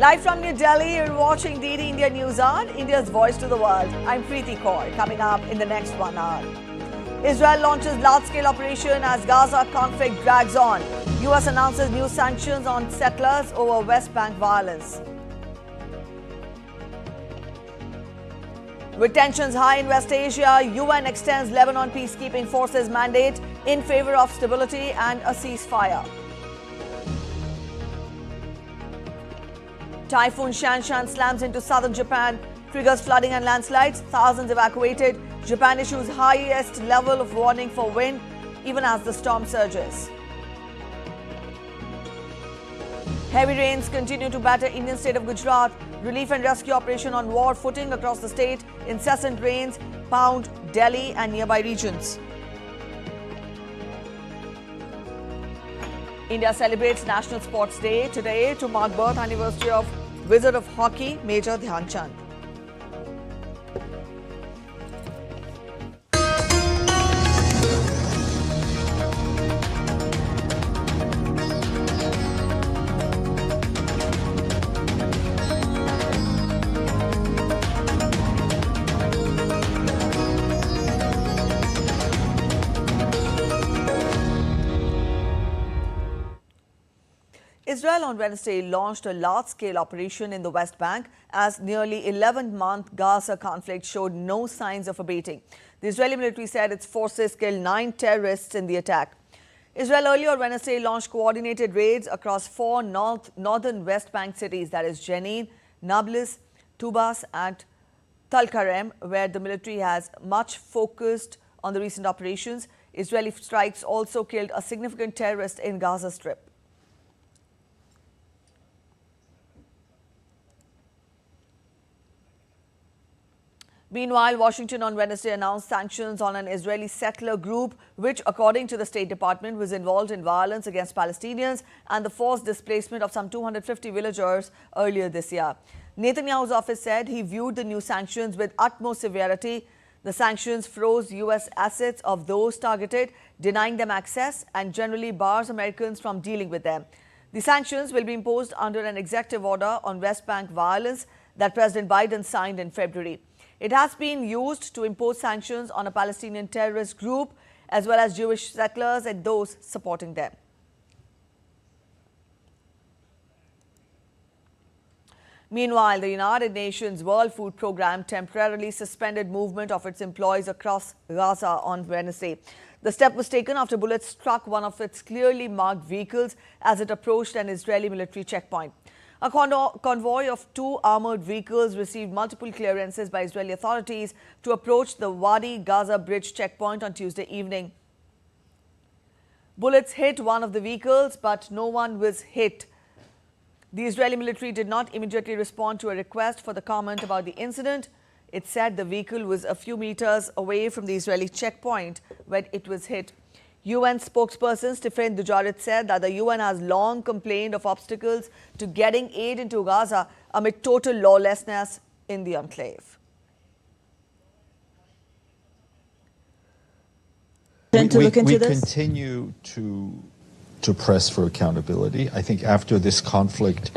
Live from New Delhi, you're watching DD India News Hour, India's voice to the world. I'm Preeti Kaur. Coming up in the next 1 hour. Israel launches large-scale operation as Gaza conflict drags on. US announces new sanctions on settlers over West Bank violence. With tensions high in West Asia, UN extends Lebanon peacekeeping forces mandate in favor of stability and a ceasefire. Typhoon Shanshan slams into southern Japan, triggers flooding and landslides, thousands evacuated. Japan issues highest level of warning for wind, even as the storm surges. Heavy rains continue to batter Indian state of Gujarat. Relief and rescue operation on war footing across the state. Incessant rains pound Delhi and nearby regions. India celebrates National Sports Day today to mark birth anniversary of Wizard of Hockey, Major Dhyan Chand. Israel on Wednesday launched a large-scale operation in the West Bank as nearly 11-month Gaza conflict showed no signs of abating. The Israeli military said its forces killed 9 terrorists in the attack. Israel earlier on Wednesday launched coordinated raids across 4 northern West Bank cities, that is Jenin, Nablus, Tubas and Tulkarem, where the military has much focused on the recent operations. Israeli strikes also killed a significant terrorist in Gaza Strip. Meanwhile, Washington on Wednesday announced sanctions on an Israeli settler group which, according to the State Department, was involved in violence against Palestinians and the forced displacement of some 250 villagers earlier this year. Netanyahu's office said he viewed the new sanctions with utmost severity. The sanctions froze U.S. assets of those targeted, denying them access, and generally bars Americans from dealing with them. The sanctions will be imposed under an executive order on West Bank violence that President Biden signed in February. It has been used to impose sanctions on a Palestinian terrorist group as well as Jewish settlers and those supporting them. Meanwhile, the United Nations World Food Programme temporarily suspended movement of its employees across Gaza on Wednesday. The step was taken after bullets struck one of its clearly marked vehicles as it approached an Israeli military checkpoint. A convoy of 2 armored vehicles received multiple clearances by Israeli authorities to approach the Wadi Gaza Bridge checkpoint on Tuesday evening. Bullets hit one of the vehicles, but no one was hit. The Israeli military did not immediately respond to a request for the comment about the incident. It said the vehicle was a few meters away from the Israeli checkpoint when it was hit. UN spokesperson Stephen Dujarric said that the UN has long complained of obstacles to getting aid into Gaza amid total lawlessness in the enclave. We continue to press for accountability. I think after this conflict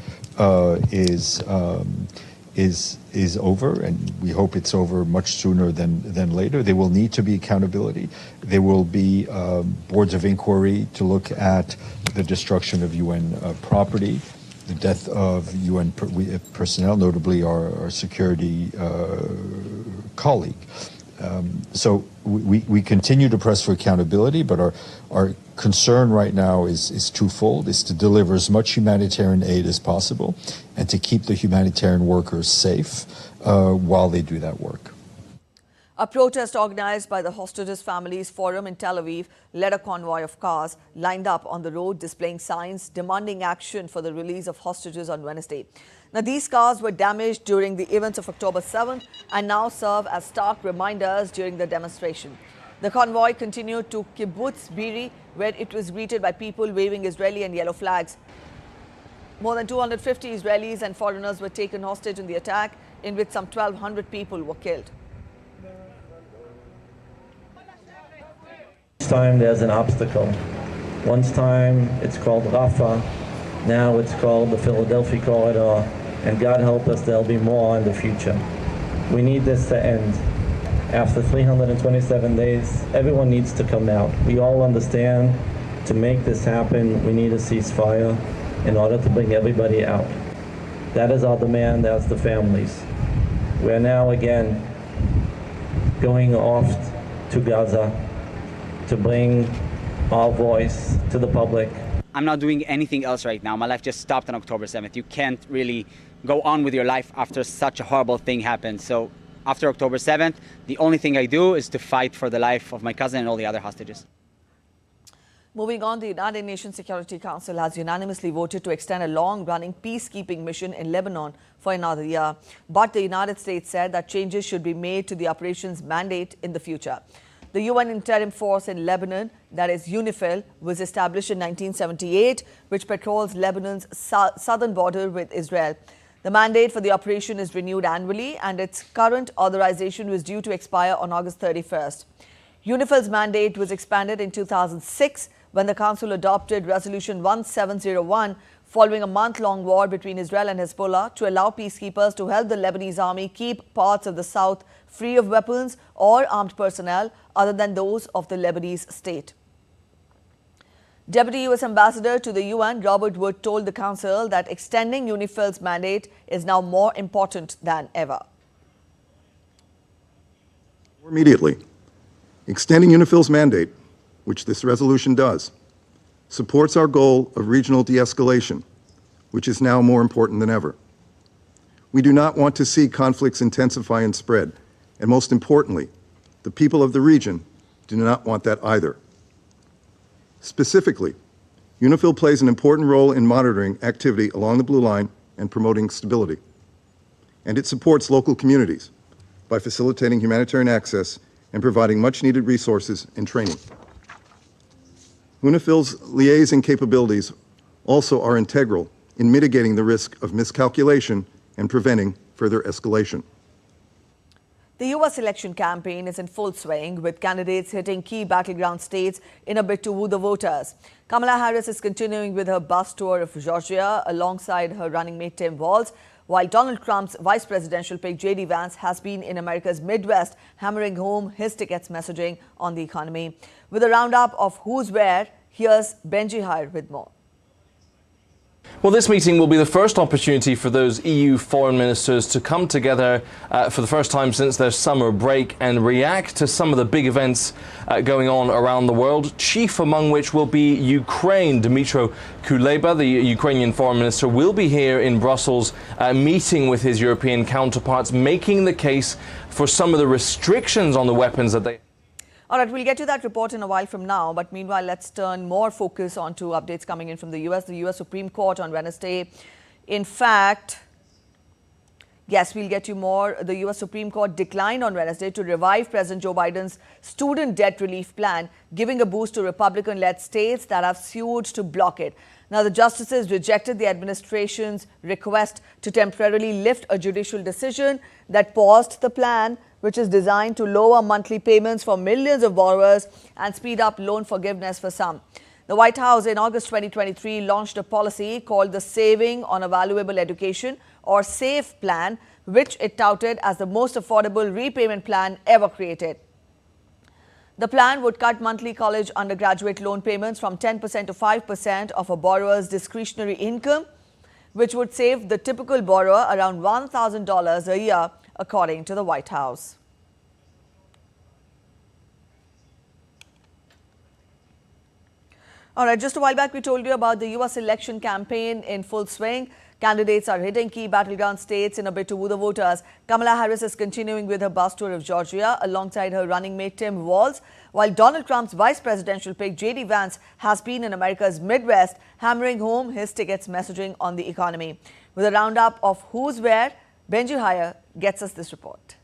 is over, and we hope it's over much sooner than later, there will need to be accountability. There will be boards of inquiry to look at the destruction of UN property, the death of UN personnel, notably our security colleague. So we continue to press for accountability, but our concern right now is twofold: is to deliver as much humanitarian aid as possible and to keep the humanitarian workers safe while they do that work. A protest organized by the Hostages Families Forum in Tel Aviv led a convoy of cars lined up on the road displaying signs demanding action for the release of hostages on Wednesday. Now, these cars were damaged during the events of October 7th and now serve as stark reminders during the demonstration. The convoy continued to Kibbutz Be'eri, where it was greeted by people waving Israeli and yellow flags. More than 250 Israelis and foreigners were taken hostage in the attack, in which some 1,200 people were killed. Each time there's an obstacle. One time it's called Rafah, now it's called the Philadelphia Corridor, and God help us, there'll be more in the future. We need this to end. After 327 days, everyone needs to come out. We all understand to make this happen, we need a ceasefire in order to bring everybody out. That is our demand as the families. We're now again going off to Gaza to bring our voice to the public. I'm not doing anything else right now. My life just stopped on October 7th. You can't really go on with your life after such a horrible thing happened. So after October 7th, the only thing I do is to fight for the life of my cousin and all the other hostages. Moving on, the United Nations Security Council has unanimously voted to extend a long-running peacekeeping mission in Lebanon for another year. But the United States said that changes should be made to the operation's mandate in the future. The UN interim force in Lebanon, that is UNIFIL, was established in 1978, which patrols Lebanon's southern border with Israel. The mandate for the operation is renewed annually, and its current authorization was due to expire on August 31st. UNIFIL's mandate was expanded in 2006 when the Council adopted Resolution 1701 following a month-long war between Israel and Hezbollah to allow peacekeepers to help the Lebanese army keep parts of the south free of weapons or armed personnel other than those of the Lebanese state. Deputy U.S. Ambassador to the UN, Robert Wood, told the Council that extending UNIFIL's mandate is now more important than ever. Immediately, extending UNIFIL's mandate, which this resolution does, supports our goal of regional de-escalation, which is now more important than ever. We do not want to see conflicts intensify and spread, and most importantly, the people of the region do not want that either. Specifically, UNIFIL plays an important role in monitoring activity along the Blue Line and promoting stability. And it supports local communities by facilitating humanitarian access and providing much-needed resources and training. UNIFIL's liaison capabilities also are integral in mitigating the risk of miscalculation and preventing further escalation. The U.S. election campaign is in full swing, with candidates hitting key battleground states in a bid to woo the voters. Kamala Harris is continuing with her bus tour of Georgia alongside her running mate Tim Walz, while Donald Trump's vice presidential pick J.D. Vance has been in America's Midwest, hammering home his ticket's messaging on the economy. With a roundup of who's where, here's Benji Hire with more. Well, this meeting will be the first opportunity for those EU foreign ministers to come together for the first time since their summer break and react to some of the big events going on around the world, chief among which will be Ukraine. Dmytro Kuleba, the Ukrainian foreign minister, will be here in Brussels meeting with his European counterparts, making the case for some of the restrictions on the weapons that they... All right, we'll get to that report in a while from now. But meanwhile, let's turn more focus onto updates coming in from the U.S. The U.S. Supreme Court on Wednesday. In fact, yes, we'll get you more. The U.S. Supreme Court declined on Wednesday to revive President Joe Biden's student debt relief plan, giving a boost to Republican-led states that have sued to block it. Now, the justices rejected the administration's request to temporarily lift a judicial decision that paused the plan, which is designed to lower monthly payments for millions of borrowers and speed up loan forgiveness for some. The White House in August 2023 launched a policy called the Saving on a Valuable Education, or SAVE plan, which it touted as the most affordable repayment plan ever created. The plan would cut monthly college undergraduate loan payments from 10% to 5% of a borrower's discretionary income, which would save the typical borrower around $1,000 a year, according to the White House. All right, just a while back, we told you about the U.S. election campaign in full swing. Candidates are hitting key battleground states in a bid to woo the voters. Kamala Harris is continuing with her bus tour of Georgia alongside her running mate Tim Walz, while Donald Trump's vice presidential pick J.D. Vance has been in America's Midwest, hammering home his ticket's messaging on the economy. With a roundup of who's where, Benji Hire gets us this report.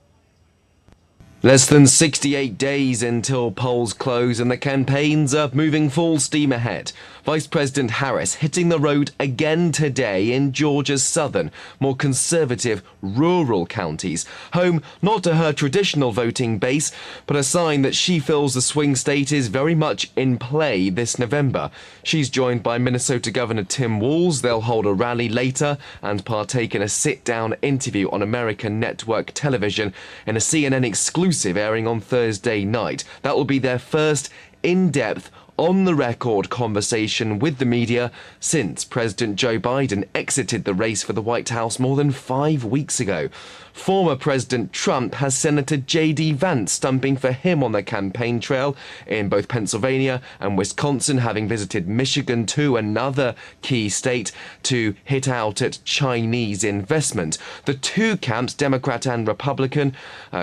Less than 68 days until polls close and the campaigns are moving full steam ahead. Vice President Harris hitting the road again today in Georgia's southern, more conservative rural counties, home not to her traditional voting base, but a sign that she feels the swing state is very much in play this November. She's joined by Minnesota Governor Tim Walz. They'll hold a rally later and partake in a sit-down interview on American network television in a CNN exclusive airing on Thursday night. That will be their first in-depth, on-the-record conversation with the media since President Joe Biden exited the race for the White House more than 5 weeks ago. Former President Trump has Senator J.D. Vance stumping for him on the campaign trail in both Pennsylvania and Wisconsin, having visited Michigan too, another key state, to hit out at Chinese investment. The two camps, Democrat and Republican,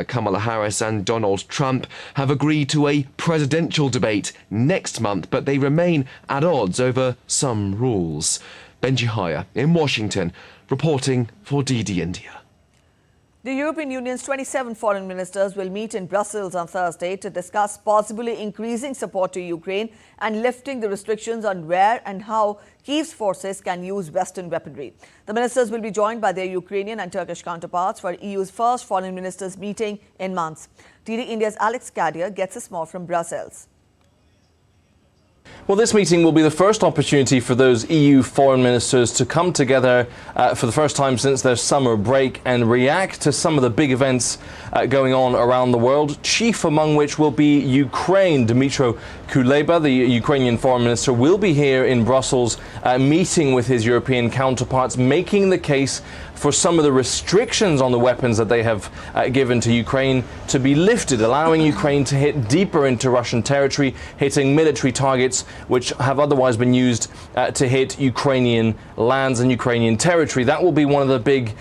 Kamala Harris and Donald Trump, have agreed to a presidential debate next month, but they remain at odds over some rules. Benji Haya in Washington, reporting for DD India. The European Union's 27 foreign ministers will meet in Brussels on Thursday to discuss possibly increasing support to Ukraine and lifting the restrictions on where and how Kyiv's forces can use Western weaponry. The ministers will be joined by their Ukrainian and Turkish counterparts for EU's first foreign ministers meeting in months. DD India's Alex Kadia gets us more from Brussels. Well, this meeting will be the first opportunity for those EU foreign ministers to come together for the first time since their summer break and react to some of the big events going on around the world, chief among which will be Ukraine. Dmytro Kuleba, the Ukrainian foreign minister, will be here in Brussels meeting with his European counterparts, making the case for some of the restrictions on the weapons that they have given to Ukraine to be lifted, allowing Ukraine to hit deeper into Russian territory, hitting military targets which have otherwise been used to hit Ukrainian lands and Ukrainian territory. That will be one of the big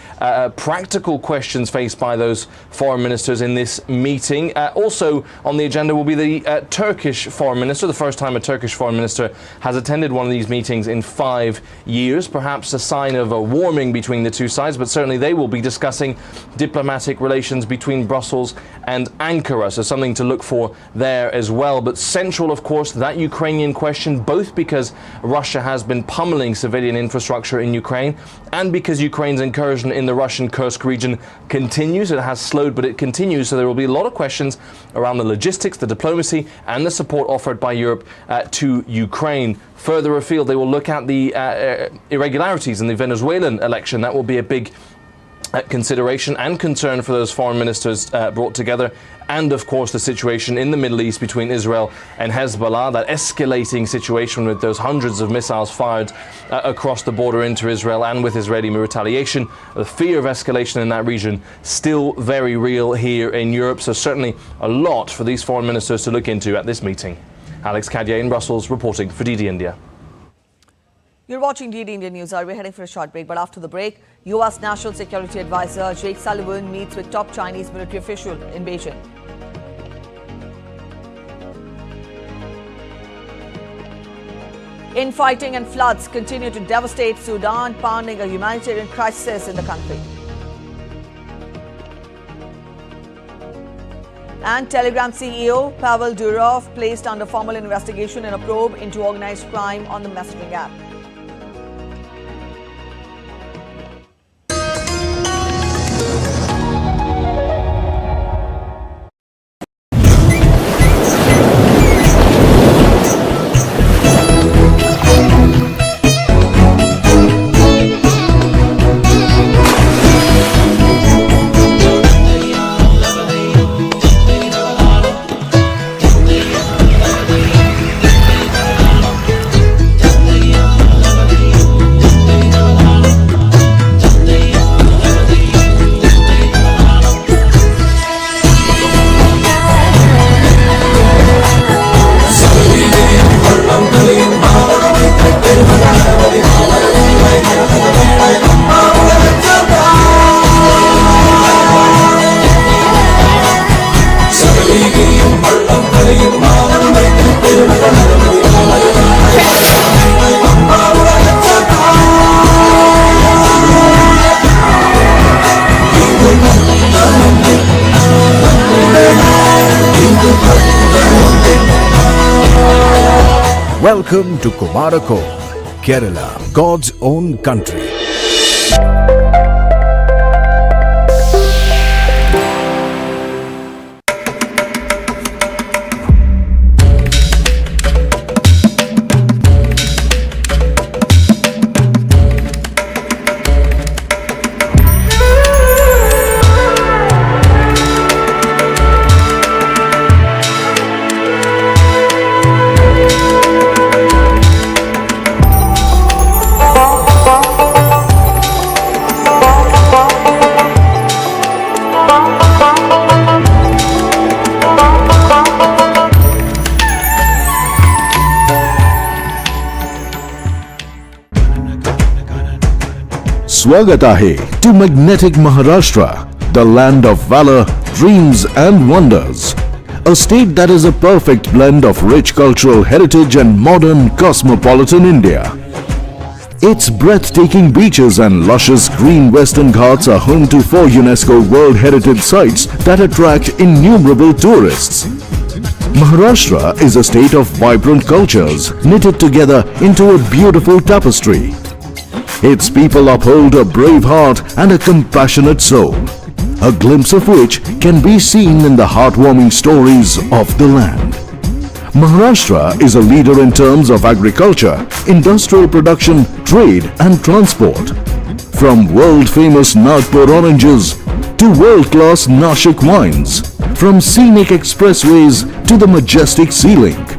practical questions faced by those foreign ministers in this meeting. Also on the agenda will be the Turkish foreign minister, the first time a Turkish foreign minister has attended one of these meetings in 5 years, perhaps a sign of a warming between the two sides. But certainly they will be discussing diplomatic relations between Brussels and Ankara, so something to look for there as well. But central, of course, that Ukrainian question, both because Russia has been pummeling civilian infrastructure in Ukraine and because Ukraine's incursion in the Russian Kursk region continues. It has slowed, but it continues, so there will be a lot of questions around the logistics, the diplomacy and the support offered by Europe to Ukraine. Further afield, they will look at the irregularities in the Venezuelan election. That will be a big consideration and concern for those foreign ministers brought together. And of course, the situation in the Middle East between Israel and Hezbollah, that escalating situation with those hundreds of missiles fired across the border into Israel and with Israeli retaliation. The fear of escalation in that region still very real here in Europe. So certainly a lot for these foreign ministers to look into at this meeting. Alex Kadia in Brussels reporting for DD India. You're watching DD India News. We're heading for a short break, but after the break, U.S. National Security Advisor Jake Sullivan meets with top Chinese military official in Beijing. Infighting and floods continue to devastate Sudan, pounding a humanitarian crisis in the country. And Telegram CEO Pavel Durov placed under formal investigation in a probe into organized crime on the messaging app. Welcome to Kumarakom, Kerala, God's own country. Swagat ahe to magnetic Maharashtra, the land of valor, dreams and wonders. A state that is a perfect blend of rich cultural heritage and modern cosmopolitan India. Its breathtaking beaches and luscious green Western Ghats are home to 4 UNESCO World Heritage Sites that attract innumerable tourists. Maharashtra is a state of vibrant cultures knitted together into a beautiful tapestry. Its people uphold a brave heart and a compassionate soul, a glimpse of which can be seen in the heartwarming stories of the land. Maharashtra is a leader in terms of agriculture, industrial production, trade and transport. From world-famous Nagpur oranges to world-class Nashik wines, from scenic expressways to the majestic sea link.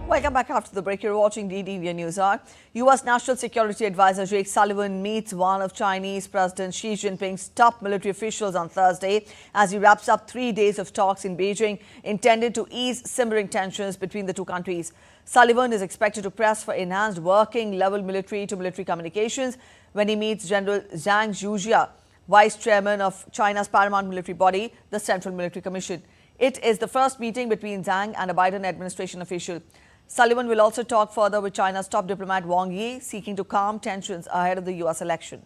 Welcome back after the break. You're watching DD India News Hour. U.S. National Security Advisor Jake Sullivan meets one of Chinese President Xi Jinping's top military officials on Thursday as he wraps up 3 days of talks in Beijing intended to ease simmering tensions between the two countries. Sullivan is expected to press for enhanced working-level military-to-military communications when he meets General Zhang Zhujia, Vice Chairman of China's paramount military body, the Central Military Commission. It is the first meeting between Zhang and a Biden administration official. Sullivan will also talk further with China's top diplomat Wang Yi, seeking to calm tensions ahead of the U.S. election.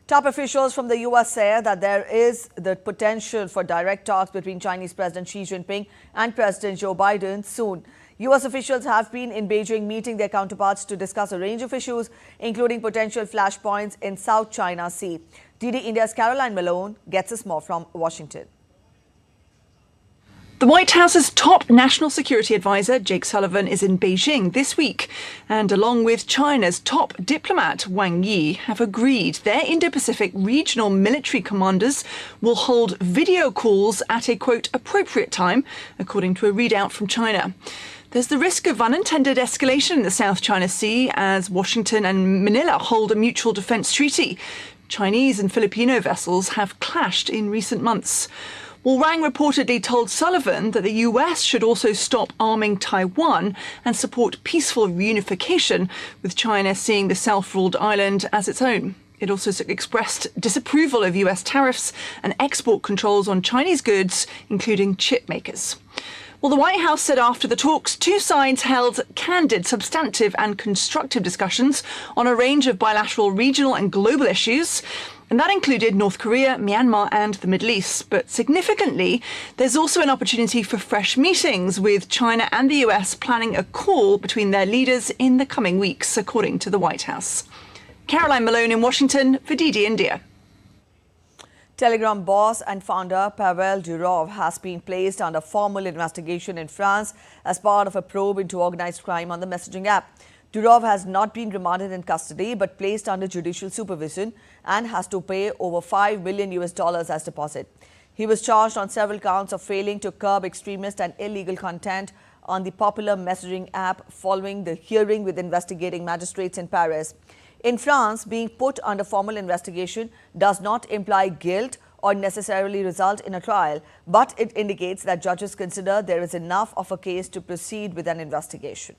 Top officials from the U.S. say that there is the potential for direct talks between Chinese President Xi Jinping and President Joe Biden soon. U.S. officials have been in Beijing meeting their counterparts to discuss a range of issues, including potential flashpoints in South China Sea. DD India's Caroline Malone gets us more from Washington. The White House's top national security advisor, Jake Sullivan, is in Beijing this week, and along with China's top diplomat, Wang Yi, have agreed their Indo-Pacific regional military commanders will hold video calls at a, quote, appropriate time, according to a readout from China. There's the risk of unintended escalation in the South China Sea as Washington and Manila hold a mutual defence treaty. Chinese and Filipino vessels have clashed in recent months. Well, Wang reportedly told Sullivan that the US should also stop arming Taiwan and support peaceful reunification, with China seeing the self-ruled island as its own. It also expressed disapproval of US tariffs and export controls on Chinese goods, including chip makers. Well, the White House said after the talks, two sides held candid, substantive and constructive discussions on a range of bilateral, regional and global issues. And that included North Korea, Myanmar and the Middle East. But significantly, there's also an opportunity for fresh meetings, with China and the US planning a call between their leaders in the coming weeks, according to the White House. Caroline Malone in Washington for DD India. Telegram boss and founder Pavel Durov has been placed under formal investigation in France as part of a probe into organized crime on the messaging app. Durov has not been remanded in custody but placed under judicial supervision and has to pay over $5 million as deposit. He was charged on several counts of failing to curb extremist and illegal content on the popular messaging app following the hearing with investigating magistrates in Paris. In France, being put under formal investigation does not imply guilt or necessarily result in a trial, but it indicates that judges consider there is enough of a case to proceed with an investigation.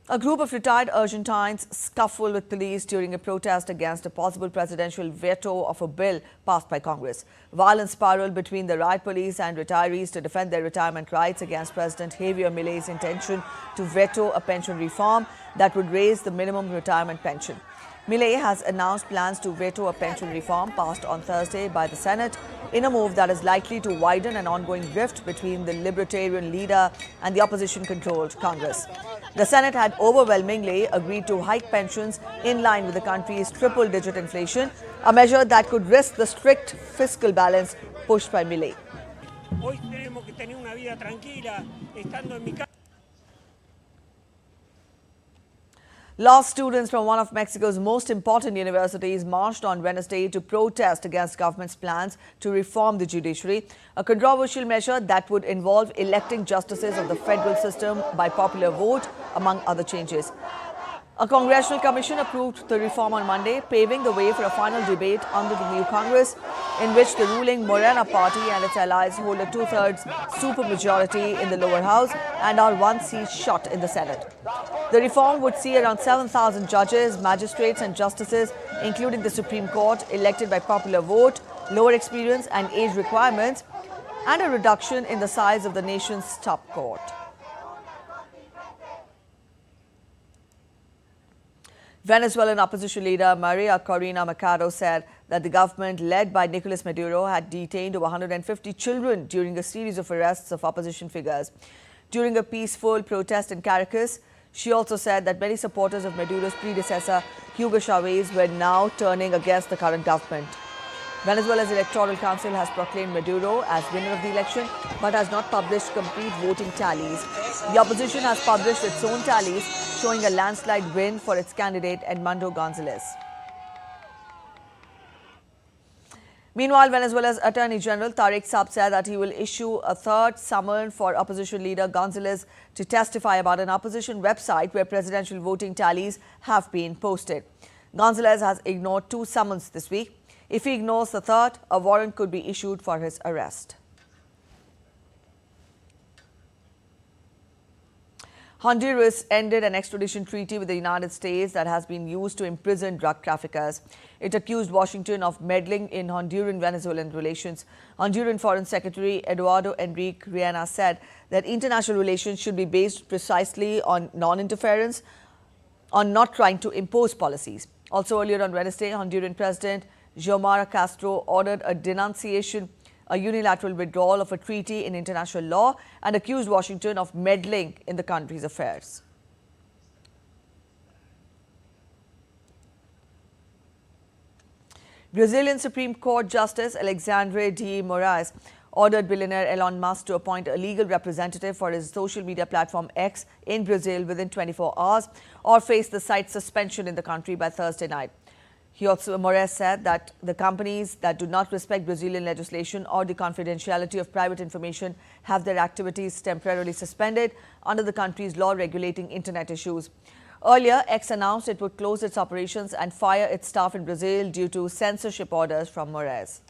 A group of retired Argentines scuffled with police during a protest against a possible presidential veto of a bill passed by Congress. Violence spiraled between the riot police and retirees to defend their retirement rights against President Javier Milei's intention to veto a pension reform that would raise the minimum retirement pension. Milei has announced plans to veto a pension reform passed on Thursday by the Senate in a move that is likely to widen an ongoing rift between the Libertarian leader and the opposition-controlled Congress. The Senate had overwhelmingly agreed to hike pensions in line with the country's triple-digit inflation, a measure that could risk the strict fiscal balance pushed by Milei. Law students from one of Mexico's most important universities marched on Wednesday to protest against government's plans to reform the judiciary, a controversial measure that would involve electing justices of the federal system by popular vote, among other changes. A congressional commission approved the reform on Monday, paving the way for a final debate under the new Congress, in which the ruling Morena party and its allies hold a two-thirds supermajority in the lower house and are one seat short in the Senate. The reform would see around 7,000 judges, magistrates and justices, including the Supreme Court, elected by popular vote, lower experience and age requirements, and a reduction in the size of the nation's top court. Venezuelan opposition leader Maria Corina Machado said that the government led by Nicolas Maduro had detained over 150 children during a series of arrests of opposition figures. During a peaceful protest in Caracas, she also said that many supporters of Maduro's predecessor, Hugo Chavez, were now turning against the current government. Venezuela's Electoral Council has proclaimed Maduro as winner of the election, but has not published complete voting tallies. The opposition has published its own tallies, showing a landslide win for its candidate, Edmundo Gonzalez. Meanwhile, Venezuela's Attorney General Tariq Saab said that he will issue a third summon for opposition leader Gonzalez to testify about an opposition website where presidential voting tallies have been posted. Gonzalez has ignored two summons this week. If he ignores the third, a warrant could be issued for his arrest. Honduras ended an extradition treaty with the United States that has been used to imprison drug traffickers. It accused Washington of meddling in Honduran-Venezuelan relations. Honduran Foreign Secretary Eduardo Enrique Riena said that international relations should be based precisely on non-interference, on not trying to impose policies. Also earlier on Wednesday, Honduran President Xiomara Castro ordered a denunciation, a unilateral withdrawal of a treaty in international law, and accused Washington of meddling in the country's affairs. Brazilian Supreme Court Justice Alexandre de Moraes ordered billionaire Elon Musk to appoint a legal representative for his social media platform X in Brazil within 24 hours or face the site's suspension in the country by Thursday night. Moraes said that the companies that do not respect Brazilian legislation or the confidentiality of private information have their activities temporarily suspended under the country's law regulating internet issues. Earlier, X announced it would close its operations and fire its staff in Brazil due to censorship orders from Moraes.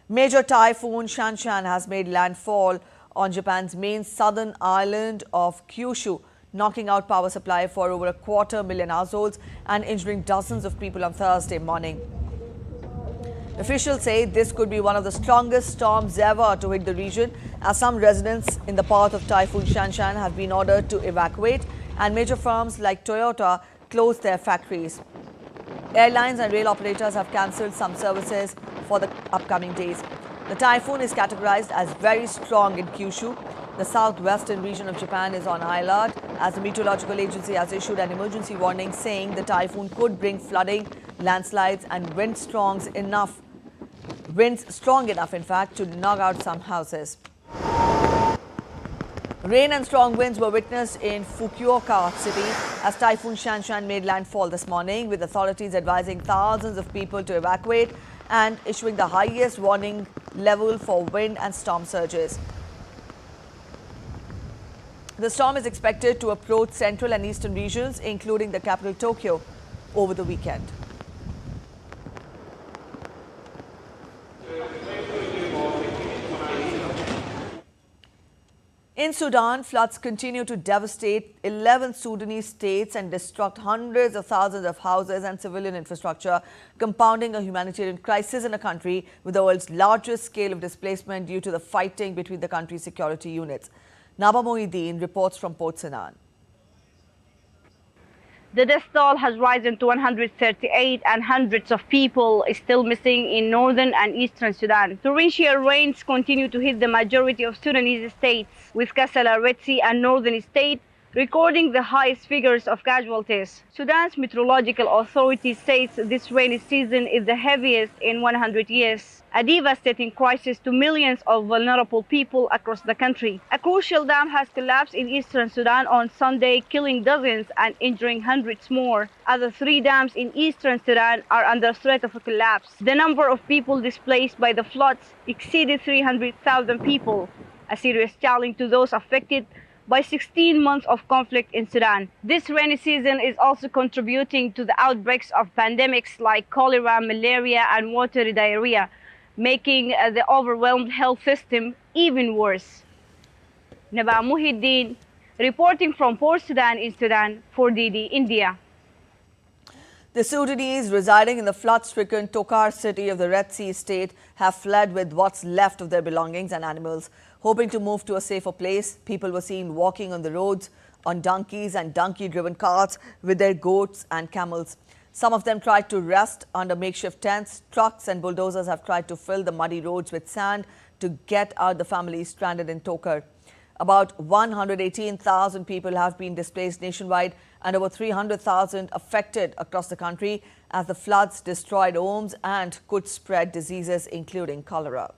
Major Typhoon Shanshan has made landfall on Japan's main southern island of Kyushu, knocking out power supply for over 250,000 households and injuring dozens of people on Thursday morning. Officials say this could be one of the strongest storms ever to hit the region, as some residents in the path of Typhoon Shanshan have been ordered to evacuate and major firms like Toyota closed their factories. Airlines and rail operators have cancelled some services for the upcoming days. The typhoon is categorized as very strong in Kyushu. The southwestern region of Japan is on alert as the meteorological agency has issued an emergency warning saying the typhoon could bring flooding, landslides and winds strong enough, in fact, to knock out some houses. Rain and strong winds were witnessed in Fukuoka city as Typhoon Shanshan made landfall this morning, with authorities advising thousands of people to evacuate and issuing the highest warning level for wind and storm surges. The storm is expected to approach central and eastern regions, including the capital Tokyo, over the weekend. In In Sudan, floods continue to devastate 11 Sudanese states and destruct hundreds of thousands of houses and civilian infrastructure, compounding a humanitarian crisis in a country with the world's largest scale of displacement due to the fighting between the country's security units. Naba Mohiddin reports from Port Sudan. The death toll has risen to 138 and hundreds of people are still missing in northern and eastern Sudan. Torrential rains continue to hit the majority of Sudanese states, with Kassala, Red Sea and northern state recording the highest figures of casualties. Sudan's meteorological authority says this rainy season is the heaviest in 100 years, a devastating crisis to millions of vulnerable people across the country. A crucial dam has collapsed in eastern Sudan on Sunday, killing dozens and injuring hundreds more. Other 3 dams in eastern Sudan are under threat of a collapse. The number of people displaced by the floods exceeded 300,000 people, a serious challenge to those affected by 16 months of conflict in Sudan. This rainy season is also contributing to the outbreaks of pandemics like cholera, malaria, and watery diarrhea, making the overwhelmed health system even worse. Naba Mohiddin, reporting from Port Sudan in Sudan for DD India. The Sudanese residing in the flood-stricken Tokar city of the Red Sea state have fled with what's left of their belongings and animals. Hoping to move to a safer place, people were seen walking on the roads on donkeys and donkey-driven carts with their goats and camels. Some of them tried to rest under makeshift tents. Trucks and bulldozers have tried to fill the muddy roads with sand to get out the families stranded in Tokar. About 118,000 people have been displaced nationwide and over 300,000 affected across the country as the floods destroyed homes and could spread diseases including cholera.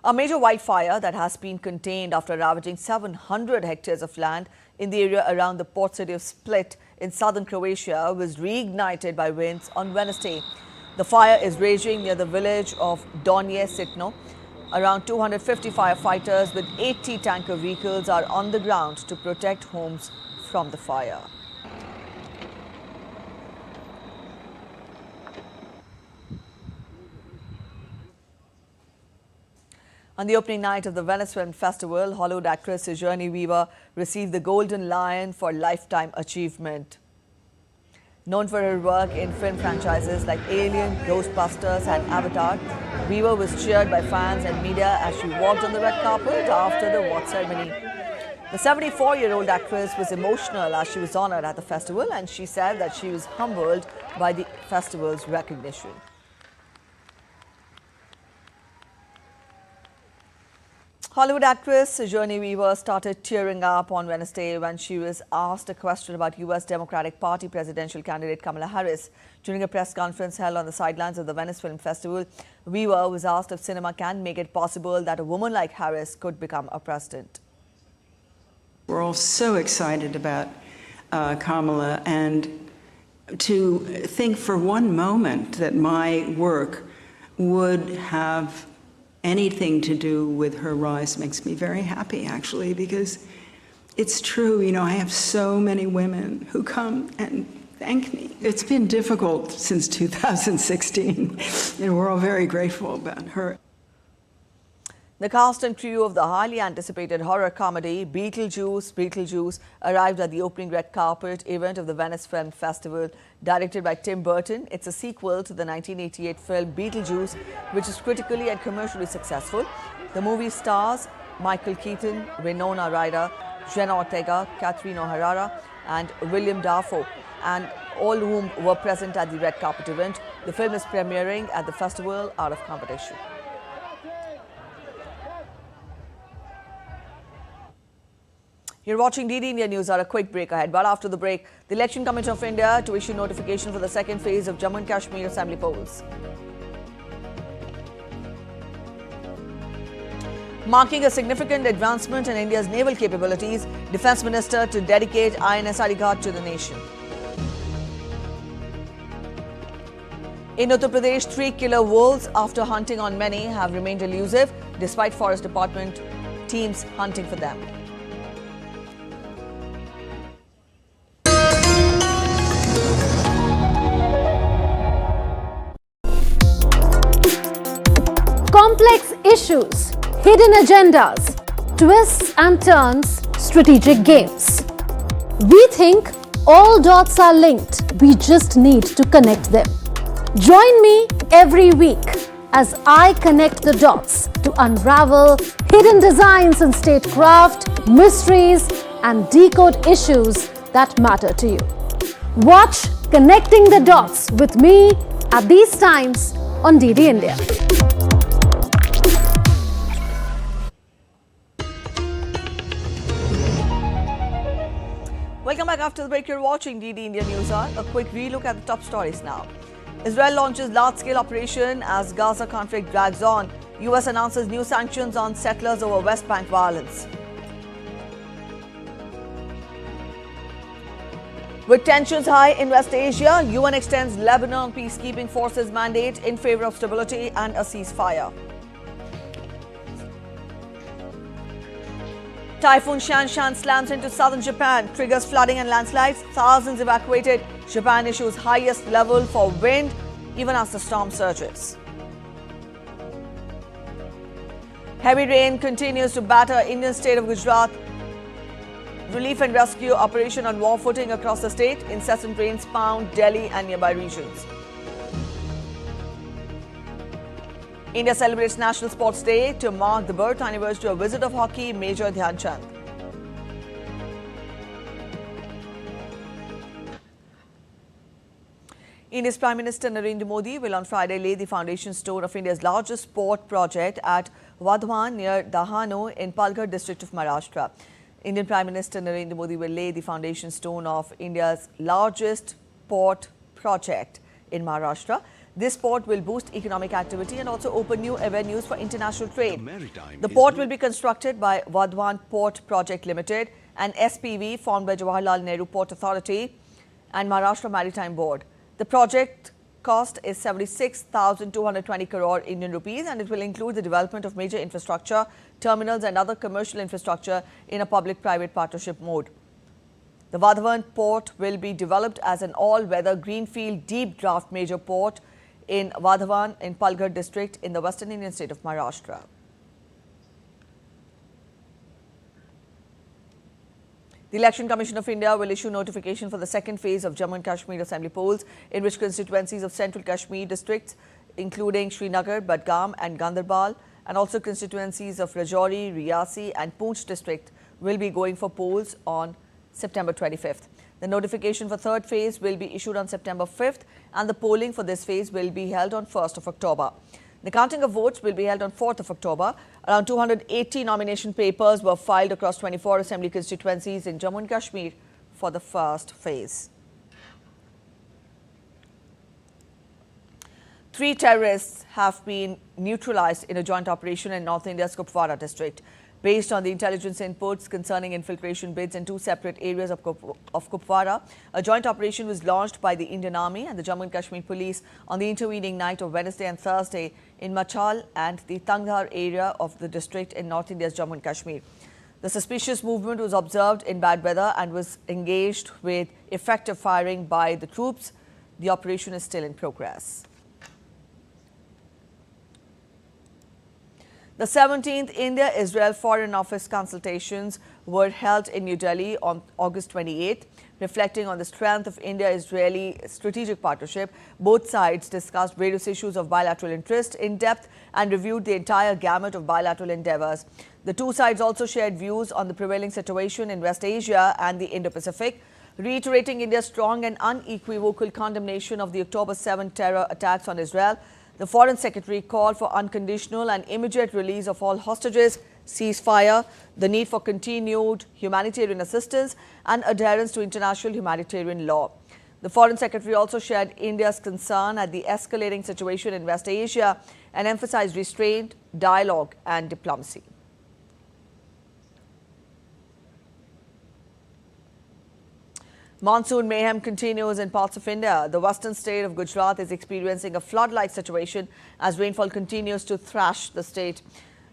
A major wildfire that has been contained after ravaging 700 hectares of land in the area around the port city of Split in southern Croatia was reignited by winds on Wednesday. The fire is raging near the village of Donje Sitno. Around 250 firefighters with 80 tanker vehicles are on the ground to protect homes from the fire. On the opening night of the Venice Film Festival, Hollywood actress Sigourney Weaver received the Golden Lion for Lifetime Achievement. Known for her work in film franchises like Alien, Ghostbusters and Avatar, Weaver was cheered by fans and media as she walked on the red carpet after the award ceremony. The 74-year-old actress was emotional as she was honored at the festival, and she said that she was humbled by the festival's recognition. Hollywood actress Sigourney Weaver started tearing up on Wednesday when she was asked a question about U.S. Democratic Party presidential candidate Kamala Harris. During a press conference held on the sidelines of the Venice Film Festival, Weaver was asked if cinema can make it possible that a woman like Harris could become a president. We're all so excited about Kamala, and to think for one moment that my work would have anything to do with her rise makes me very happy, actually, because it's true. You know, I have so many women who come and thank me. It's been difficult since 2016, and we're all very grateful about her. The cast and crew of the highly anticipated horror comedy Beetlejuice arrived at the opening red carpet event of the Venice Film Festival. Directed by Tim Burton, it's a sequel to the 1988 film Beetlejuice, which is critically and commercially successful. The movie stars Michael Keaton, Winona Ryder, Jenna Ortega, Catherine O'Hara and William Dafoe, and all whom were present at the red carpet event. The film is premiering at the festival out of competition. You're watching DD India News. A quick break ahead. But after the break, the Election Commission of India to issue notification for the second phase of Jammu and Kashmir Assembly polls. Marking a significant advancement in India's naval capabilities, Defence Minister to dedicate INS Aligarh to the nation. In Uttar Pradesh, 3 killer wolves, after hunting on many, have remained elusive despite Forest Department teams hunting for them. Complex issues, hidden agendas, twists and turns, strategic games. We think all dots are linked. We just need to connect them. Join me every week as I connect the dots to unravel hidden designs in statecraft, mysteries, and decode issues that matter to you. Watch Connecting the Dots with me at these times on DD India. Welcome back after the break. You're watching DD India News Hour. A quick relook at the top stories now. Israel launches large-scale operation as Gaza conflict drags on. US announces new sanctions on settlers over West Bank violence. With tensions high in West Asia, UN extends Lebanon peacekeeping forces mandate in favor of stability and a ceasefire. Typhoon Shanshan slams into southern Japan, triggers flooding and landslides, thousands evacuated. Japan issues highest level for wind even as the storm surges. Heavy rain continues to batter Indian state of Gujarat. Relief and rescue operation on war footing across the state. Incessant rains pound Delhi and nearby regions. India celebrates National Sports Day to mark the birth anniversary of Wizard of Hockey, Major Dhyan Chand. India's Prime Minister Narendra Modi will on Friday lay the foundation stone of India's largest sport project at Vadhavan near Dahanu in Palghar district of Maharashtra. Indian Prime Minister Narendra Modi will lay the foundation stone of India's largest port project in Maharashtra. This port will boost economic activity and also open new avenues for international trade. The port will be constructed by Vadhavan Port Project Limited, an SPV formed by Jawaharlal Nehru Port Authority and Maharashtra Maritime Board. The project cost is 76,220 crore Indian rupees and it will include the development of major infrastructure, terminals and other commercial infrastructure in a public-private partnership mode. The Vadhavan port will be developed as an all-weather greenfield deep draft major port in Vadhavan in Palghar district in the western Indian state of Maharashtra. The Election Commission of India will issue notification for the second phase of Jammu and Kashmir assembly polls, in which constituencies of central Kashmir districts, including Srinagar, Budgam and Gandarbal, and also constituencies of Rajouri, Riyasi and Poonch district will be going for polls on September 25th. The notification for third phase will be issued on September 5th and the polling for this phase will be held on 1st of October. The counting of votes will be held on 4th of October. Around 280 nomination papers were filed across 24 assembly constituencies in Jammu and Kashmir for the first phase. 3 terrorists have been neutralized in a joint operation in North India's Kupwara district. Based on the intelligence inputs concerning infiltration bids in 2 separate areas of Kupwara, a joint operation was launched by the Indian Army and the Jammu and Kashmir Police on the intervening night of Wednesday and Thursday in Machal and the Tangdhar area of the district in North India's Jammu and Kashmir. The suspicious movement was observed in bad weather and was engaged with effective firing by the troops. The operation is still in progress. The 17th India-Israel Foreign Office consultations were held in New Delhi on August 28th. Reflecting on the strength of India-Israeli strategic partnership, both sides discussed various issues of bilateral interest in depth and reviewed the entire gamut of bilateral endeavors. The 2 sides also shared views on the prevailing situation in West Asia and the Indo-Pacific, reiterating India's strong and unequivocal condemnation of the October 7 terror attacks on Israel. The Foreign Secretary called for unconditional and immediate release of all hostages, ceasefire, the need for continued humanitarian assistance and adherence to international humanitarian law. The Foreign Secretary also shared India's concern at the escalating situation in West Asia and emphasized restraint, dialogue and diplomacy. Monsoon mayhem continues in parts of India. The western state of Gujarat is experiencing a flood-like situation as rainfall continues to thrash the state.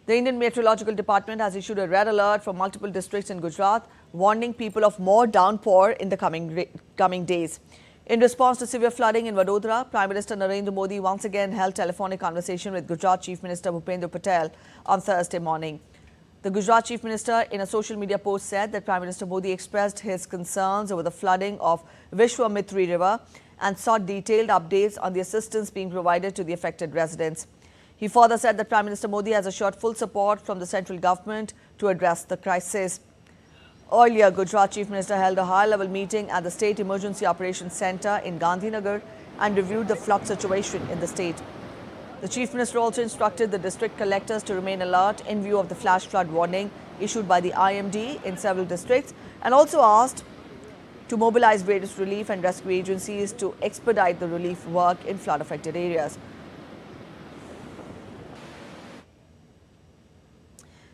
The Indian Meteorological Department has issued a red alert for multiple districts in Gujarat, warning people of more downpour in the coming days. In response to severe flooding in Vadodara, Prime Minister Narendra Modi once again held telephonic conversation with Gujarat Chief Minister Bhupendra Patel on Thursday morning. The Gujarat Chief Minister in a social media post said that Prime Minister Modi expressed his concerns over the flooding of Vishwamitri River and sought detailed updates on the assistance being provided to the affected residents. He further said that Prime Minister Modi has assured full support from the central government to address the crisis. Earlier, Gujarat Chief Minister held a high-level meeting at the State Emergency Operations Centre in Gandhinagar and reviewed the flood situation in the state. The Chief Minister also instructed the district collectors to remain alert in view of the flash flood warning issued by the IMD in several districts, and also asked to mobilize various relief and rescue agencies to expedite the relief work in flood-affected areas.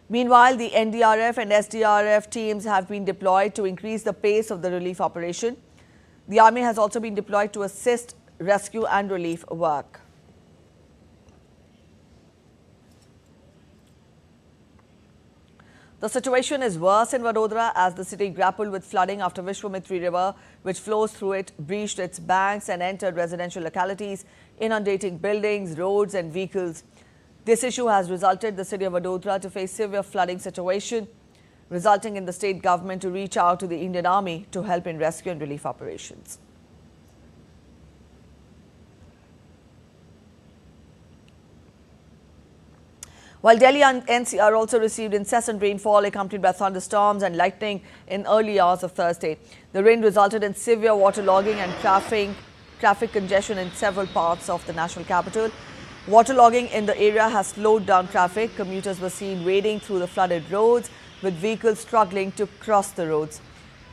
Meanwhile, the NDRF and SDRF teams have been deployed to increase the pace of the relief operation. The army has also been deployed to assist rescue and relief work. The situation is worse in Vadodara as the city grappled with flooding after Vishwamitri River, which flows through it, breached its banks and entered residential localities, inundating buildings, roads and vehicles. This issue has resulted the city of Vadodara to face severe flooding situation, resulting in the state government to reach out to the Indian Army to help in rescue and relief operations. While Delhi and NCR also received incessant rainfall accompanied by thunderstorms and lightning in early hours of Thursday. The rain resulted in severe waterlogging and traffic congestion in several parts of the national capital. Waterlogging in the area has slowed down traffic. Commuters were seen wading through the flooded roads, with vehicles struggling to cross the roads.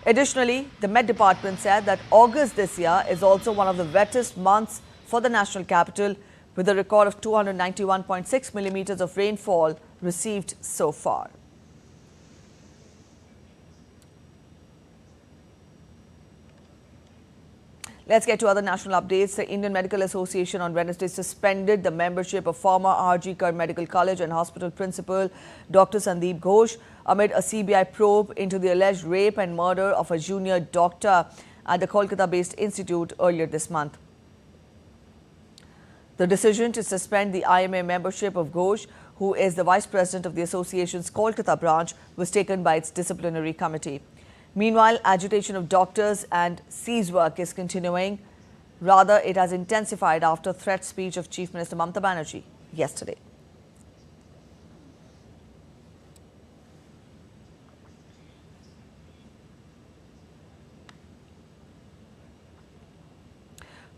Additionally, the Met Department said that August this year is also one of the wettest months for the national capital, with a record of 291.6 millimeters of rainfall received so far. Let's get to other national updates. The Indian Medical Association on Wednesday suspended the membership of former RG Kar Medical College and Hospital Principal Dr. Sandeep Ghosh amid a CBI probe into the alleged rape and murder of a junior doctor at the Kolkata-based institute earlier this month. The decision to suspend the IMA membership of Ghosh, who is the vice president of the association's Kolkata branch, was taken by its disciplinary committee. Meanwhile, agitation of doctors and cease work is continuing. Rather, it has intensified after threat speech of Chief Minister Mamata Banerjee yesterday.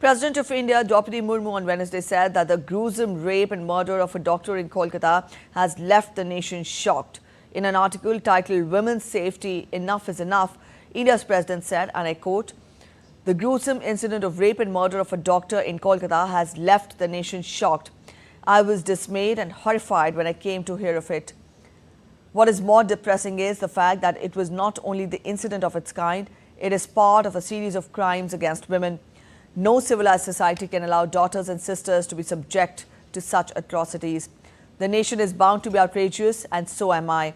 President of India, Draupadi Murmu, on Wednesday said that the gruesome rape and murder of a doctor in Kolkata has left the nation shocked. In an article titled "Women's Safety, Enough is Enough," India's president said, and I quote, "The gruesome incident of rape and murder of a doctor in Kolkata has left the nation shocked. I was dismayed and horrified when I came to hear of it. What is more depressing is the fact that it was not only the incident of its kind, it is part of a series of crimes against women. No civilized society can allow daughters and sisters to be subject to such atrocities. The nation is bound to be outrageous, and so am I.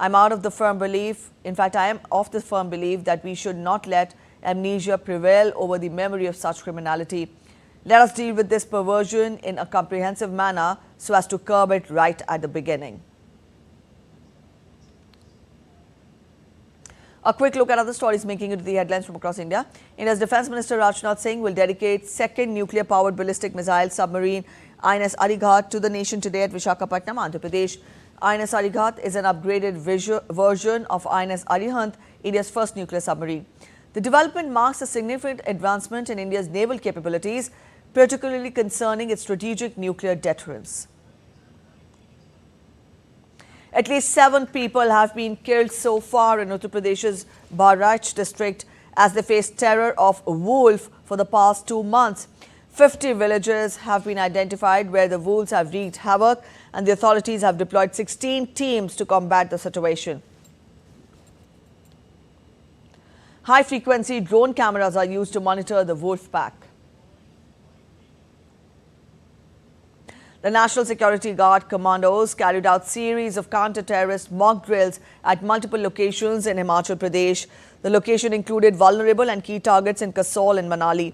I'm out of the firm belief, in fact, I am of the firm belief that we should not let amnesia prevail over the memory of such criminality. Let us deal with this perversion in a comprehensive manner so as to curb it right at the beginning." A quick look at other stories making it to the headlines from across India. India's Defence Minister Rajnath Singh will dedicate second nuclear-powered ballistic missile submarine INS Arighat to the nation today at Visakhapatnam, Andhra Pradesh. INS Arighat is an upgraded version of INS Arihant, India's first nuclear submarine. The development marks a significant advancement in India's naval capabilities, particularly concerning its strategic nuclear deterrence. At least 7 people have been killed so far in Uttar Pradesh's Bahraich district as they face terror of wolf for the past 2 months. 50 villages have been identified where the wolves have wreaked havoc, and the authorities have deployed 16 teams to combat the situation. High-frequency drone cameras are used to monitor the wolf pack. The National Security Guard commandos carried out series of counter-terrorist mock drills at multiple locations in Himachal Pradesh. The location included vulnerable and key targets in Kasol and Manali.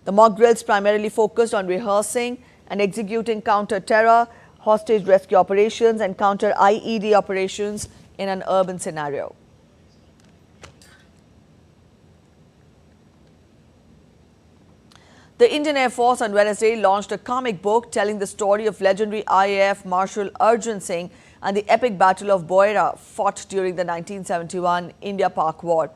The mock drills primarily focused on rehearsing and executing counter-terror, hostage rescue operations and counter-IED operations in an urban scenario. The Indian Air Force on Wednesday launched a comic book telling the story of legendary IAF Marshal Arjun Singh and the epic Battle of Boira fought during the 1971 India-Pak War.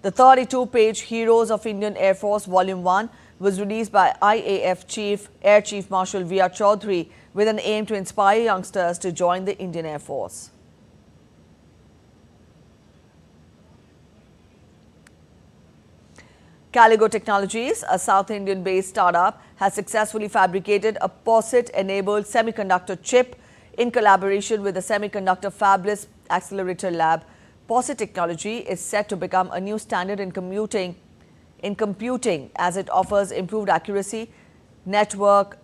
The 32-page Heroes of Indian Air Force Volume 1 was released by IAF Air Chief Marshal V.R. Chaudhary with an aim to inspire youngsters to join the Indian Air Force. Caligo Technologies, a South Indian-based startup, has successfully fabricated a POSIT-enabled semiconductor chip in collaboration with the Semiconductor Fabless Accelerator Lab. POSIT technology is set to become a new standard in computing as it offers improved accuracy, network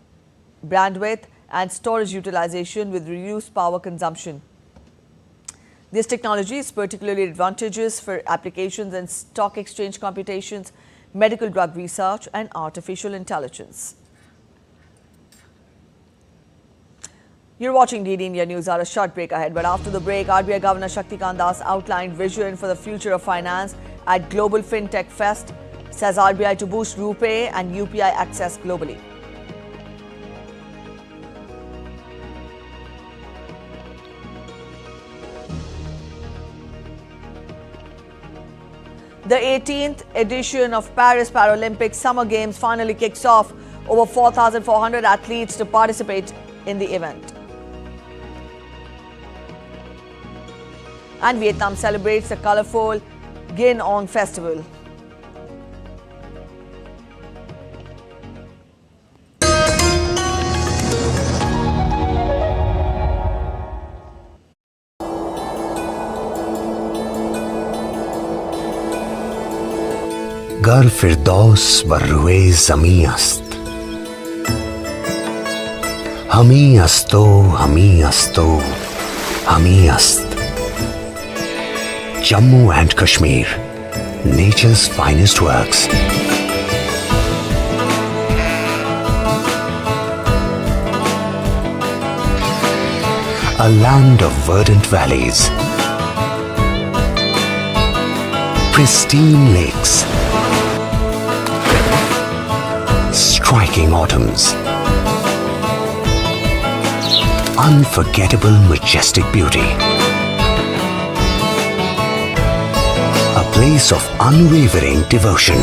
bandwidth and storage utilization with reduced power consumption. This technology is particularly advantageous for applications in stock exchange computations, medical drug research and artificial intelligence. You're watching DD India News. A short break ahead, but after the break, RBI Governor Shaktikant Das outlined vision for the future of finance at Global FinTech Fest, says RBI to boost RuPay and UPI access globally. The 18th edition of Paris Paralympic Summer Games finally kicks off. Over 4,400 athletes to participate in the event. And Vietnam celebrates the colorful Gin Ong Festival. गर फिरदौस बर्रुए ज़मी अस्त हमी अस्तो हमी अस्तो हमी अस्त Jammu and Kashmir, nature's finest works. A land of verdant valleys, pristine lakes, striking autumns, unforgettable majestic beauty. A place of unwavering devotion,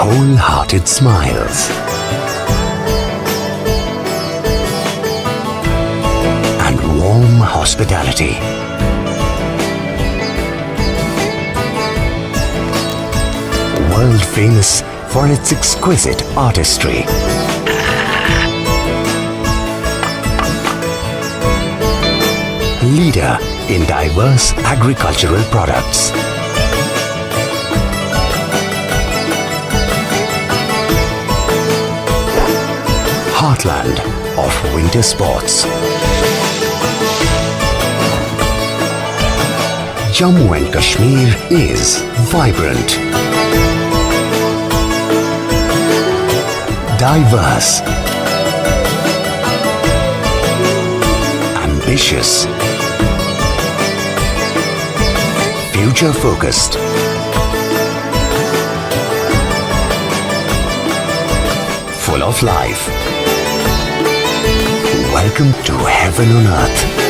wholehearted smiles, and warm hospitality. World famous for its exquisite artistry. Leader in diverse agricultural products. Heartland of winter sports. Jammu and Kashmir is vibrant, diverse, ambitious, future-focused. Full of life. Welcome to heaven on earth.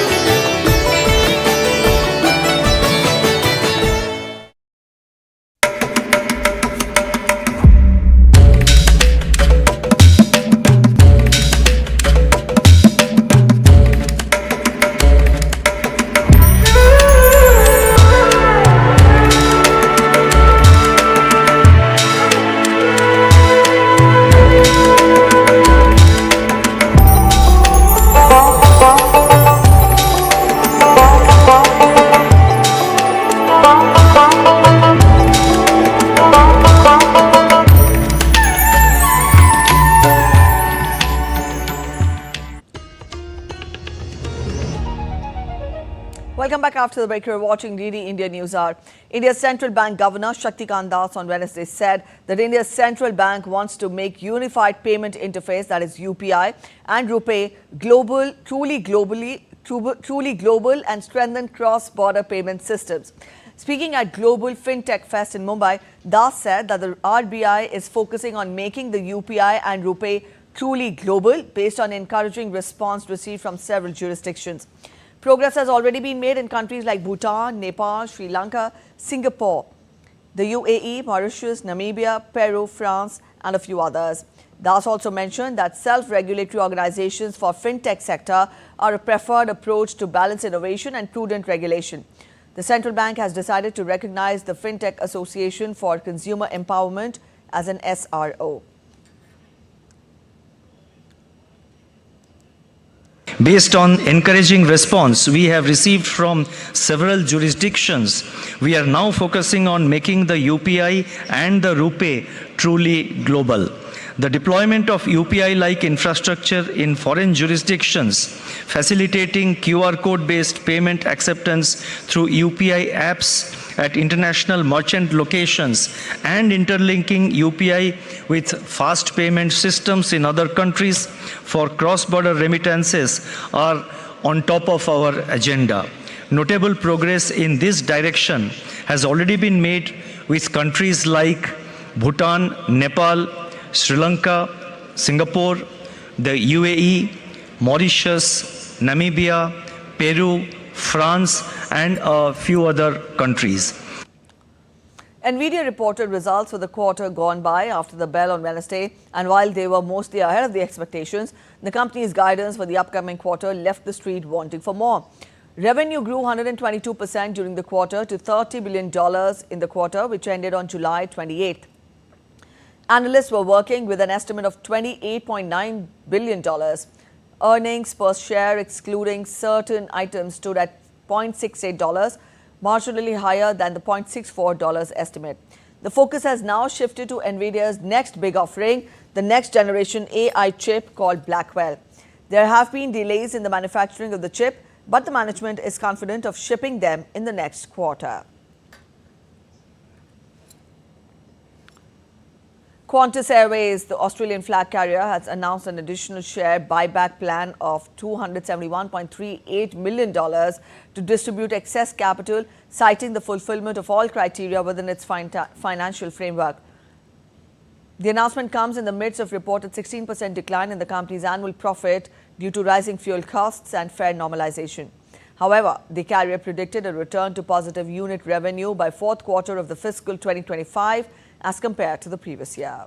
after the break. You're watching DD India News Hour. India's central bank governor Shaktikant Das on Wednesday said that India's central bank wants to make unified payment interface, that is UPI, and RuPay truly global and strengthen cross-border payment systems. Speaking at Global FinTech Fest in Mumbai, Das said that the RBI is focusing on making the UPI and RuPay truly global based on encouraging response received from several jurisdictions. Progress has already been made in countries like Bhutan, Nepal, Sri Lanka, Singapore, the UAE, Mauritius, Namibia, Peru, France, and a few others. Das also mentioned that self-regulatory organizations for fintech sector are a preferred approach to balance innovation and prudent regulation. The central bank has decided to recognize the Fintech Association for Consumer Empowerment as an SRO. Based on encouraging response we have received from several jurisdictions, we are now focusing on making the UPI and the RuPay truly global. The deployment of UPI-like infrastructure in foreign jurisdictions, facilitating QR code-based payment acceptance through UPI apps at international merchant locations, and interlinking UPI with fast payment systems in other countries for cross-border remittances are on top of our agenda. Notable progress in this direction has already been made with countries like Bhutan, Nepal, Sri Lanka, Singapore, the UAE, Mauritius, Namibia, Peru, France, and a few other countries. NVIDIA reported results for the quarter gone by after the bell on Wednesday, and while they were mostly ahead of the expectations, the company's guidance for the upcoming quarter left the street wanting for more. Revenue grew 122% during the quarter to $30 billion in the quarter, which ended on July 28th. Analysts were working with an estimate of $28.9 billion. Earnings per share, excluding certain items, stood at $0.68, marginally higher than the $0.64 estimate. The focus has now shifted to NVIDIA's next big offering, the next generation AI chip called Blackwell. There have been delays in the manufacturing of the chip, but the management is confident of shipping them in the next quarter. Qantas Airways, the Australian flag carrier, has announced an additional share buyback plan of $271.38 million to distribute excess capital, citing the fulfillment of all criteria within its financial framework. The announcement comes in the midst of reported 16% decline in the company's annual profit due to rising fuel costs and fare normalization. However, the carrier predicted a return to positive unit revenue by fourth quarter of the fiscal 2025 as compared to the previous year.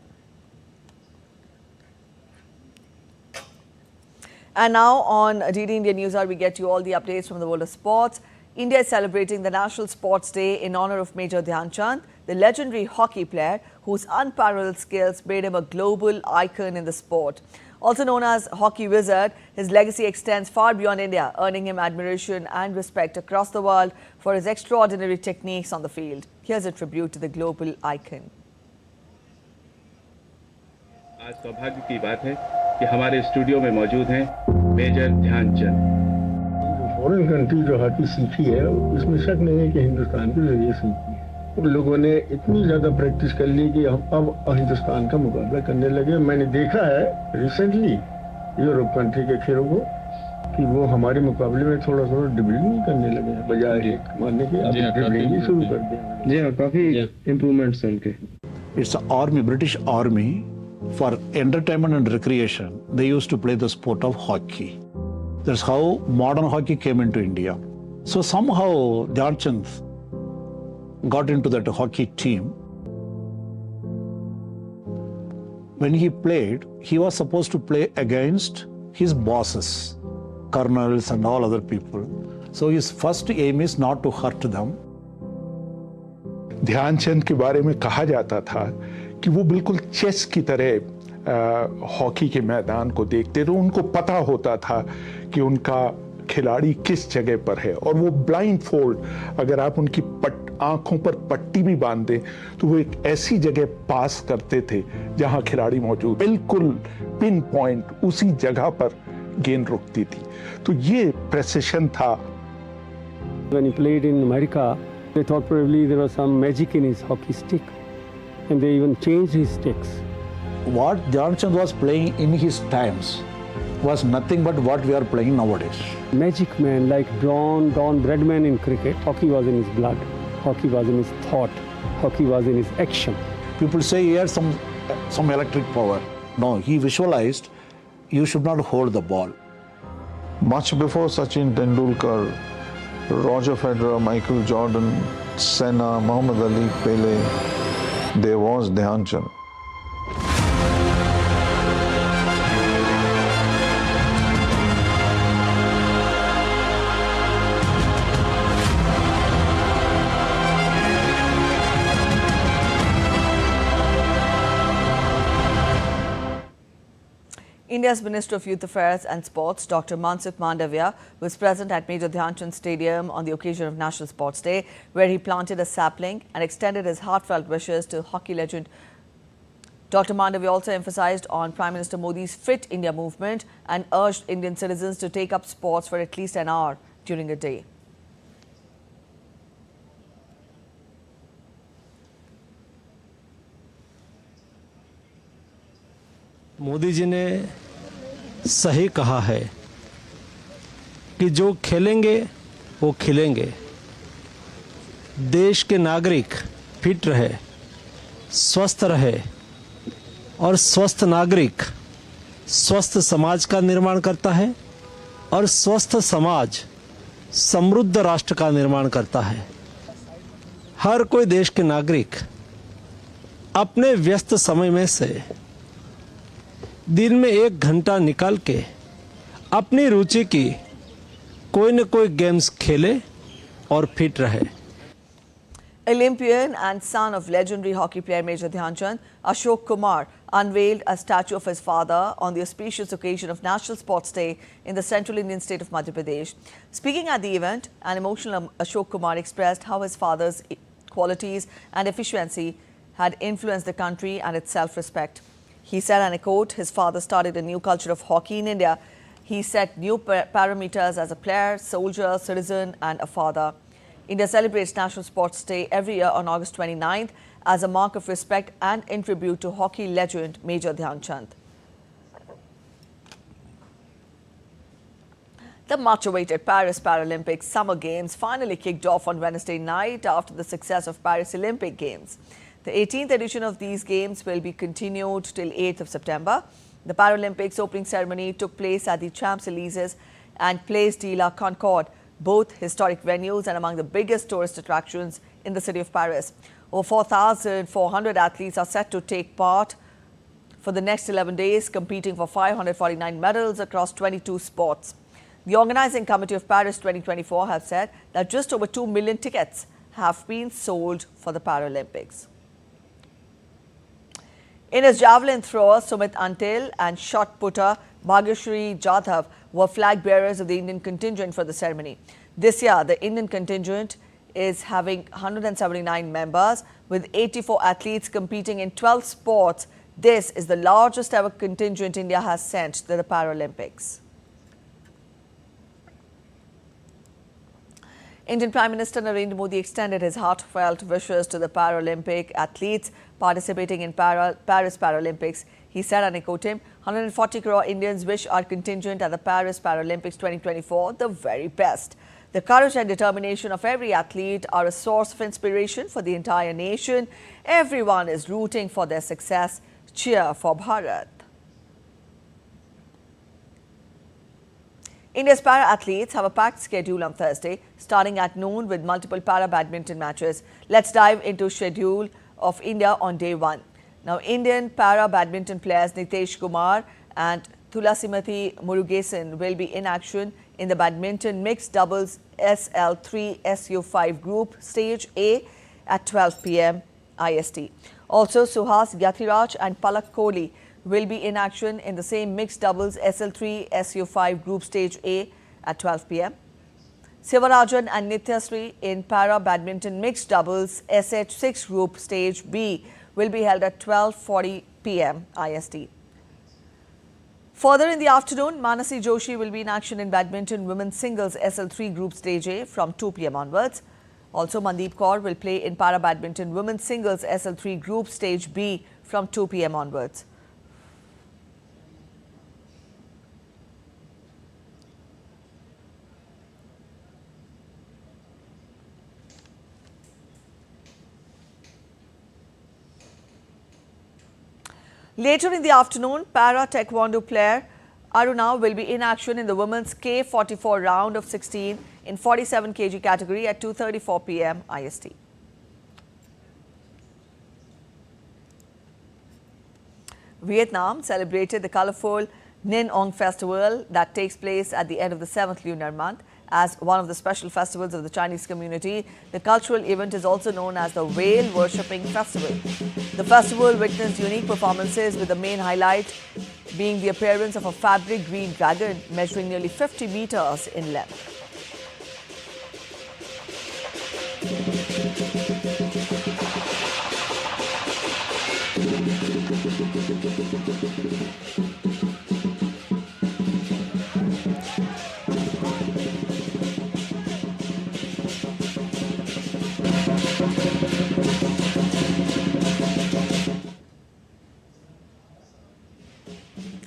And now on DD India News Hour, we get you all the updates from the world of sports. India is celebrating the National Sports Day in honor of Major Dhyan Chand, the legendary hockey player whose unparalleled skills made him a global icon in the sport. Also known as Hockey Wizard, his legacy extends far beyond India, earning him admiration and respect across the world for his extraordinary techniques on the field. Here's a tribute to the global icon. आज सौभाग्य की बात है कि हमारे studio में मौजूद हैं मेजर ध्यानचंद। फॉरेन कंट्री जो हॉकी सीखी है उसमें शक नहीं है कि हिंदुस्तान के जरिए सीखी है। उन लोगों ने इतनी ज्यादा प्रैक्टिस कर ली कि हम अब हिंदुस्तान का मुकाबला करने लगे। मैंने देखा है रिसेंटली यूरोप कंट्री के खेलों को कि वो हमारे मुकाबले में थोड़ा ड्रिबलिंग करने लगे हैं, बजाय मारने के अब ड्रिबलिंग ही शुरू कर दिया। जी हाँ, काफी इम्प्रूवमेंट्स हैं उनके। It's army, British Army. For entertainment and recreation, they used to play the sport of hockey. That's how modern hockey came into India. So somehow Dhyan Chand got into that hockey team. When he played, he was supposed to play against his bosses, colonels and all other people. So his first aim is not to hurt them. ध्यान चंद के बारे में कहा जाता था कि वो बिल्कुल चेस की तरह हॉकी के मैदान को देखते थे। उनको पता होता था कि उनका खिलाड़ी किस जगह पर है, और वो ब्लाइंड फोल्ड, अगर आप उनकी आंखों पर पट्टी भी बांध दें तो वो एक ऐसी जगह पास करते थे जहां खिलाड़ी मौजूद, बिल्कुल पिन पॉइंट उसी जगह पर गेंद रुकती थी। तो ये प्रेसिशन था। When he played in America, they thought probably there was some magic in his hockey stick, and they even changed his sticks. What Dhyanchand's was playing in his times was nothing but what we are playing nowadays. Magic man, like Don Bradman in cricket, hockey was in his blood, hockey was in his thought, hockey was in his action. People say he had some electric power. No, he visualized you should not hold the ball. Much before Sachin Tendulkar, Roger Federer, Michael Jordan, Senna, Muhammad Ali, Pele, there was Dhyanchand's. India's Minister of Youth Affairs and Sports, Dr. Mansukh Mandavia, was present at Major Dhyanchand's Stadium on the occasion of National Sports Day, where he planted a sapling and extended his heartfelt wishes to hockey legend. Dr. Mandavia also emphasized on Prime Minister Modi's Fit India movement and urged Indian citizens to take up sports for at least an hour during a day. Modi ji ने सही कहा है कि जो खेलेंगे वो खिलेंगे। देश के नागरिक फिट रहे, स्वस्थ रहे और स्वस्थ नागरिक स्वस्थ समाज का निर्माण करता है और स्वस्थ समाज समृद्ध राष्ट्र का निर्माण करता है। हर कोई देश के नागरिक अपने व्यस्त समय में से दिन में 1 घंटा निकाल के अपनी रुचि की कोई न कोई गेम्स खेले और फिट रहे। Olympian and son of legendary hockey player Major Dhyanchand, Ashok Kumar unveiled a statue of his father on the auspicious occasion of National Sports Day in the central Indian state of Madhya Pradesh. Speaking at the event, an emotional Ashok Kumar expressed how his father's qualities and efficiency had influenced the country and its self-respect. He said, and I quote, his father started a new culture of hockey in India. He set new parameters as a player, soldier, citizen and a father. India celebrates National Sports Day every year on August 29th as a mark of respect and in tribute to hockey legend Major Dhyanchand. The much-awaited Paris Paralympics Summer Games finally kicked off on Wednesday night after the success of Paris Olympic Games. The 18th edition of these games will be continued till 8th of September. The Paralympics opening ceremony took place at the Champs-Élysées and Place de la Concorde, both historic venues and among the biggest tourist attractions in the city of Paris. Over 4,400 athletes are set to take part for the next 11 days, competing for 549 medals across 22 sports. The organizing committee of Paris 2024 have said that just over 2 million tickets have been sold for the Paralympics. In his javelin thrower, Sumit Antil and shot putter Bhagyashree Jadhav were flag bearers of the Indian contingent for the ceremony. This year, the Indian contingent is having 179 members with 84 athletes competing in 12 sports. This is the largest ever contingent India has sent to the Paralympics. Indian Prime Minister Narendra Modi extended his heartfelt wishes to the Paralympic athletes participating in Paris Paralympics. He said, and I quote him, 140 crore Indians wish our contingent at the Paris Paralympics 2024 the very best. The courage and determination of every athlete are a source of inspiration for the entire nation. Everyone is rooting for their success. Cheer for Bharat. India's para-athletes have a packed schedule on Thursday, starting at noon with multiple para-badminton matches. Let's dive into schedule of India on day 1. Now, Indian para-badminton players Nitesh Kumar and Tulasimathi Murugesan will be in action in the badminton mixed doubles SL3 SU5 group stage A at 12 p.m. IST. Also, Suhas Yathiraj and Palak Kohli will be in action in the same mixed doubles SL3 SU5 group stage A at 12 p.m. Sivarajan and Nityasri in para badminton mixed doubles SH6 group stage B will be held at 12:40 p.m. IST. Further in the afternoon, Manasi Joshi will be in action in badminton women's singles SL3 Group Stage A from 2 p.m. onwards. Also, Mandeep Kaur will play in para badminton women's singles SL3 Group Stage B from 2 p.m. onwards. Later in the afternoon, para taekwondo player Aruna will be in action in the women's K44 round of 16 in 47 kg category at 2:34 p.m. IST. Vietnam celebrated the colorful Ninh Ong festival that takes place at the end of the 7th lunar month. As one of the special festivals of the Chinese community, the cultural event is also known as the Whale Worshipping Festival. The festival witnessed unique performances, with the main highlight being the appearance of a fabric green dragon measuring nearly 50 meters in length.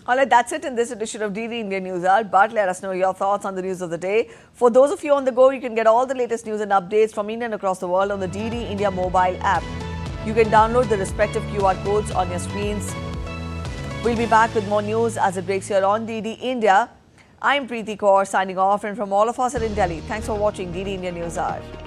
All right, that's it in this edition of DD India News Hour. But let us know your thoughts on the news of the day. For those of you on the go, you can get all the latest news and updates from India and across the world on the DD India mobile app. You can download the respective QR codes on your screens. We'll be back with more news as it breaks here on DD India. I'm Preeti Kaur signing off, and from all of us at In Delhi, thanks for watching DD India News Hour.